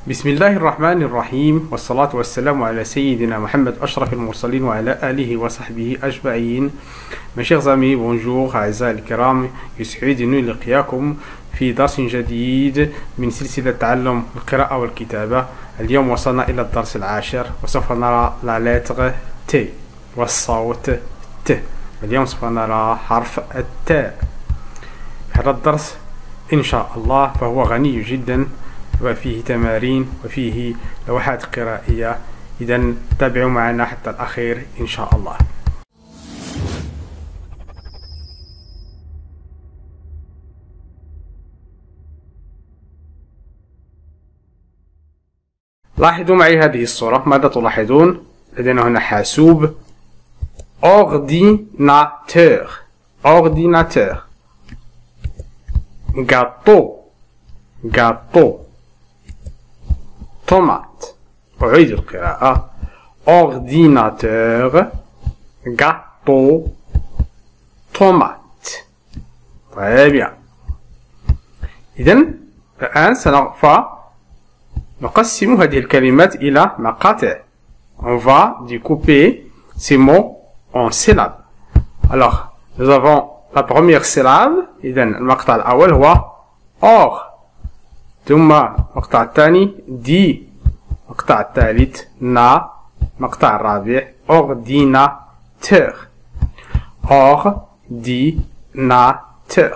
بسم الله الرحمن الرحيم، والصلاة والسلام على سيدنا محمد أشرف المرسلين وعلى آله وصحبه أجمعين. Mes chers amis, bonjour أعزائي الكرام، يسعدني لقياكم في درس جديد من سلسلة تعلم القراءة والكتابة. اليوم وصلنا إلى الدرس العاشر، وسوف نرى لا lettre T والصوت T. اليوم سوف نرى حرف التاء. هذا الدرس إن شاء الله فهو غني جدا، وفيه تمارين وفيه لوحات قرائية. إذا تابعوا معنا حتى الأخير إن شاء الله. لاحظوا معي هذه الصورة. ماذا تلاحظون؟ لدينا هنا حاسوب ordinateur ordinateur gâteau tomate. أعيد القراءة: ordinateur gâteau tomate. Très bien. إذن الآن سوف نقسم هذه الكلمات إلى مقاطع. On va découper ces mots en syllabes. Alors, nous avons la première syllabe. إذن المقطع الأول هو or. ثم المقطع الثاني دي. المقطع الثالث نا. المقطع الرابع ordinateur ordinateur.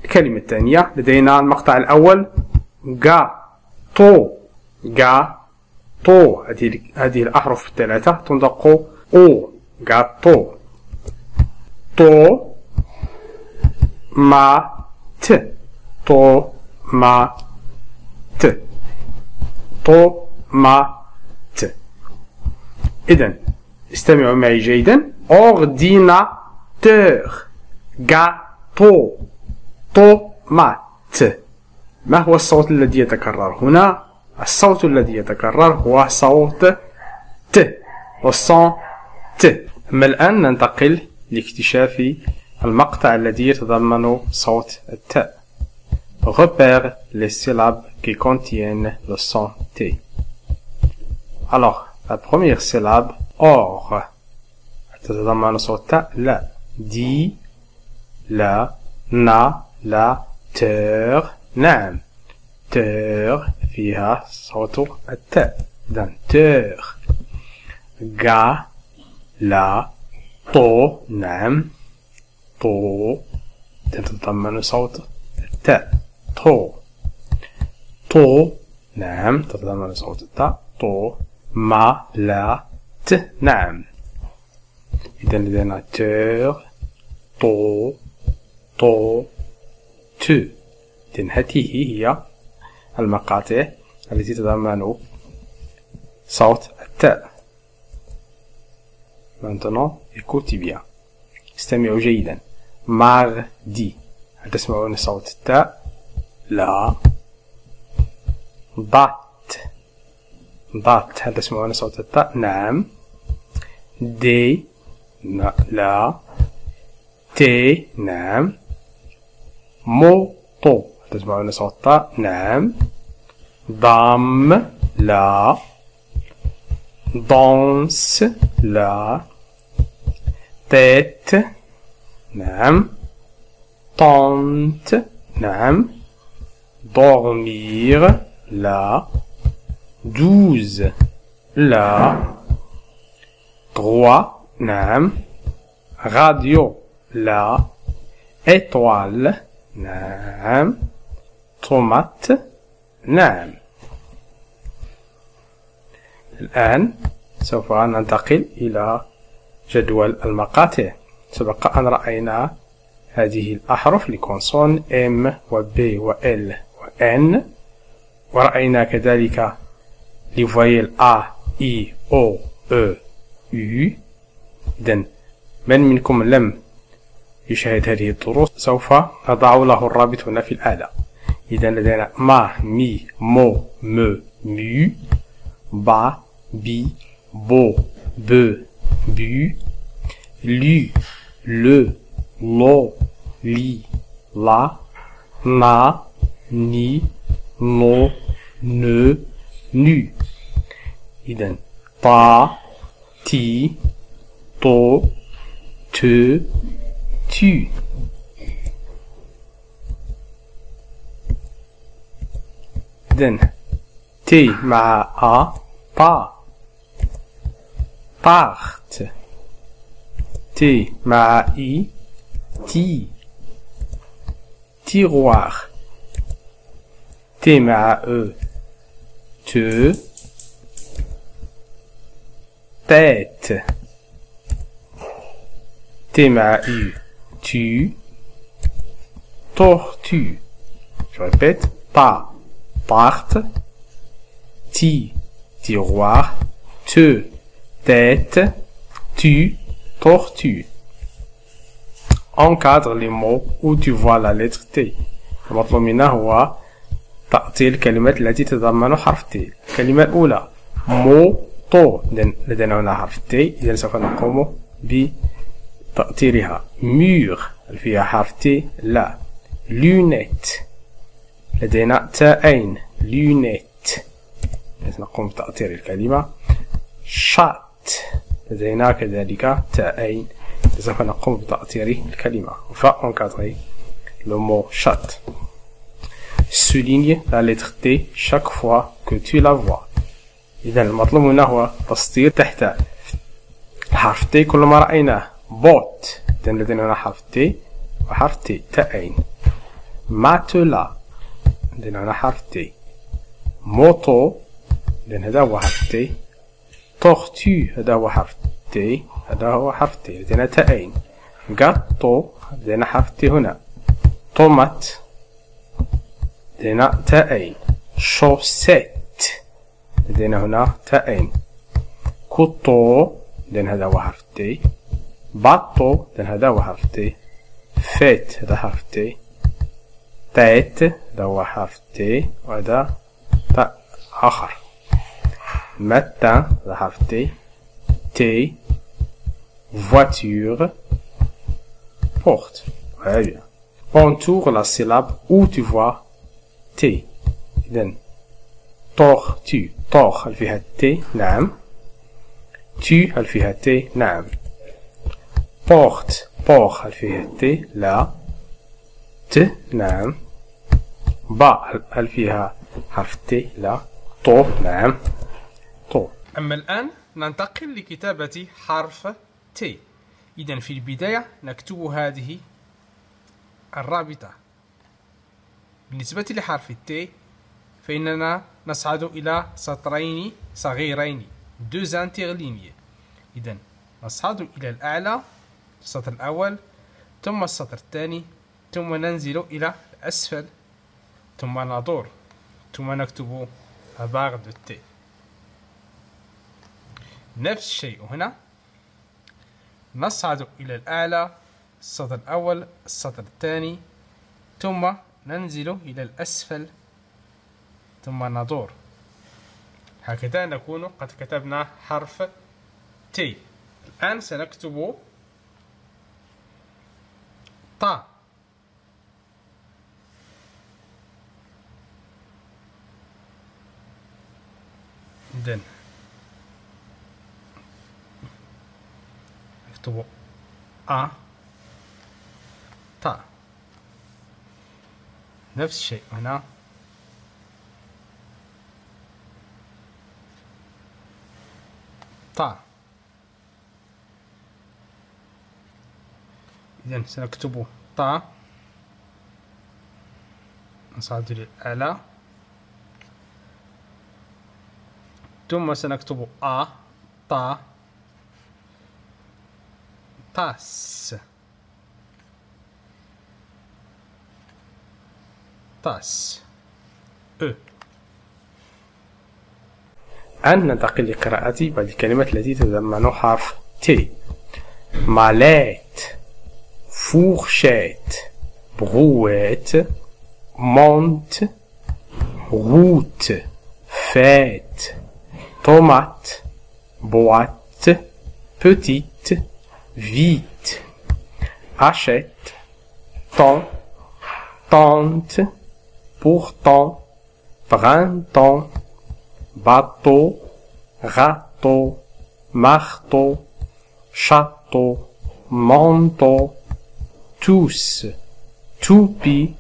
الكلمة الثانية لدينا المقطع الأول gâteau هذه الأحرف الثلاثة تنطق او. gâteau tomate. إذن استمعوا معي جيدا: ordinateur gâteau tomate. ما هو الصوت الذي يتكرر هنا؟ الصوت الذي يتكرر هو صوت ت، والصون ت. أما الآن ننتقل لاكتشاف المقطع الذي يتضمن صوت التاء. Repère les syllabes qui contiennent le son T. Alors, la première syllabe or تتضمن صوت تاء لا. دي لا نا لا تر. نعم، تر فيها صوت التاء. إذن تر. غا لا طو. نعم، طو تتضمن صوت التاء. طو. نعم، تتضمن صوت التاء. طو. ما لا ت. نعم. إذن لدينا تر طو تو. إذن هذه هي المقاطع التي تتضمن صوت التاء. Maintenant, écoutez bien. استمعوا جيدا. mardi. هل تسمعون صوت التاء؟ لا. date. هل تسمعون صوت التاء؟ نعم. دي. لا. تي. نعم. موتو. هل تسمعون صوت التاء؟ نعم. دام. لا. danse. لا. tête. نعم. tente. نعم. dormir. لا. 12. لا. droit. نعم. radio. لا. étoile. نعم. tomate. نعم. الآن سوف ننتقل إلى جدول المقاطع. سبق أن رأينا هذه الأحرف لكونسون M و B و L و N، ورأينا كذلك لفويل A I O E U. إذن من منكم لم يشاهد هذه الدروس سوف أضع له الرابط هنا في الأعلى. إذن لدينا ما مي مو مو مو با بي بو بو بو لو لو لو لي لا na, ni, no, ne, nu. إذن ta, ti, to, te, tu. إذن t مع a, pa. Parte. T مع I, ti. Tiroir. T مع E, te. Tête. T مع U, tu. Tortue. Je répète, ta, tarte. Ti, tiroir. Te, tête. Tu, tortue. Encadre les mots où tu vois la lettre T. المطلوب منا هو تأصيل الكلمات التي تتضمن حرف T. الكلمة الأولى موتو، لدينا هنا حرف T، إذا سوف نقوم بتأطيرها. مور فيها حرف T، لا. لونيت لدينا تاءين، لونيت، نقوم بتأطير الكلمة. شات لدينا كذلك تاءين، سوف نقوم بتأطير الكلمة. فأنكادري le mot chat. Souligne la lettre T chaque fois que tu la vois. إذا المطلوب هنا هو تسطير تحت الحرف T كل ما رأيناه. بوت، إذا لدينا هنا حرف T وحرف T، تاءين. ماتلا، لدينا هنا حرف T. موتو، إذا هذا هو حرف T. تورتو، هذا هو حرف T، هذا هو حرف T، لدينا تاءين. غاتو، لدينا حرف T هنا. طومات، لدينا تاءين. شوسيت، لدينا هنا تاءين. كوتو، لدينا هذا هو حرف T. باتو، لدينا هذا هو حرف T. فيت، هذا حرف T. تايت، هذا هو حرف T، وهذا تاء آخر. ماتان، هذا حرف T. تي. voiture. porte. Très bien. Entoure la syllabe où tu vois T. إذن tortue. tor هل فيها T؟ نعم. tu هل فيها T؟ نعم. porte. por هل فيها T؟ لا. ت نعم. با هل فيها حرف T؟ لا. تو نعم. تو. أما الآن ننتقل لكتابة حرف T. إذن في البداية نكتب هذه الرابطة. بالنسبة لحرف T فإننا نصعد إلى سطرين صغيرين، deux interlignes. إذن نصعد إلى الأعلى، السطر الأول، ثم السطر الثاني، ثم ننزل إلى الأسفل، ثم ندور، ثم نكتب la barre de T. نفس الشيء هنا، نصعد إلى الأعلى، السطر الأول، السطر الثاني، ثم ننزل إلى الأسفل، ثم ندور. هكذا نكون قد كتبنا حرف T. الآن سنكتب تا. إذن نكتب أ تا. نفس الشيء هنا، تا. إذن سنكتب تا، نصعد للأعلى، ثم سنكتب أ تا. تاس. تاس. الآن ننتقل لقراءة بعض الكلمات التي تتضمن حرف T. ماليت، fourchette, brouette, monte, route, fête, tomate, boîte, petite, vite, achète, temps, tente, pourtant, printemps, bateau, râteau, marteau, château, manteau, tous, toupie,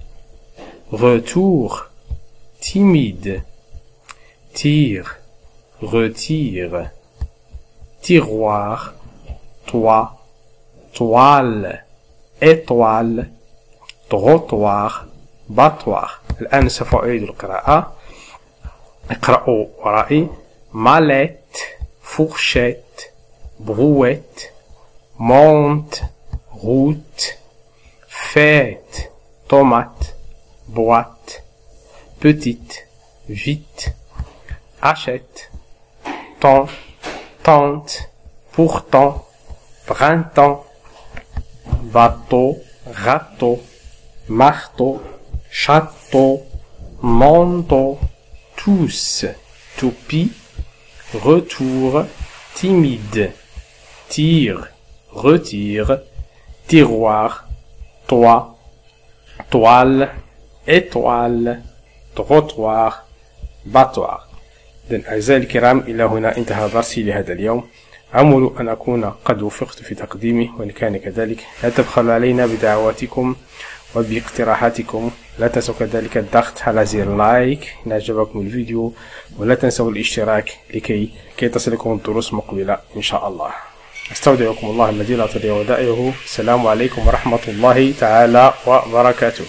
retour, timide, tire, retire, tiroir, toit, toile, étoile, trottoir, battoir. الآن سوف أعيد القراءة. اقرأوا ورائي. mallette, fourchette, brouette, monte, route, fête, tomate, boîte, petite, vite, achète, temps, tente, pourtant, printemps, bateau, râteau, marteau, château, manteau, tous, toupie, retour, timide, tire, retire, tiroir, toit, toile, étoile, trottoir, battoir. إذن أعزائي الكرام، إلى هنا انتهى درسي لهذا اليوم. أمل أن أكون قد وفقت في تقديمه، وإن كان كذلك لا تبخلوا علينا بدعواتكم وباقتراحاتكم. لا تنسوا كذلك الضغط على زر لايك إن أعجبكم الفيديو، ولا تنسوا الاشتراك لكي تصلكم الدروس مقبلة إن شاء الله. أستودعكم الله الذي لا تضيع ودائعه. السلام عليكم ورحمة الله تعالى وبركاته.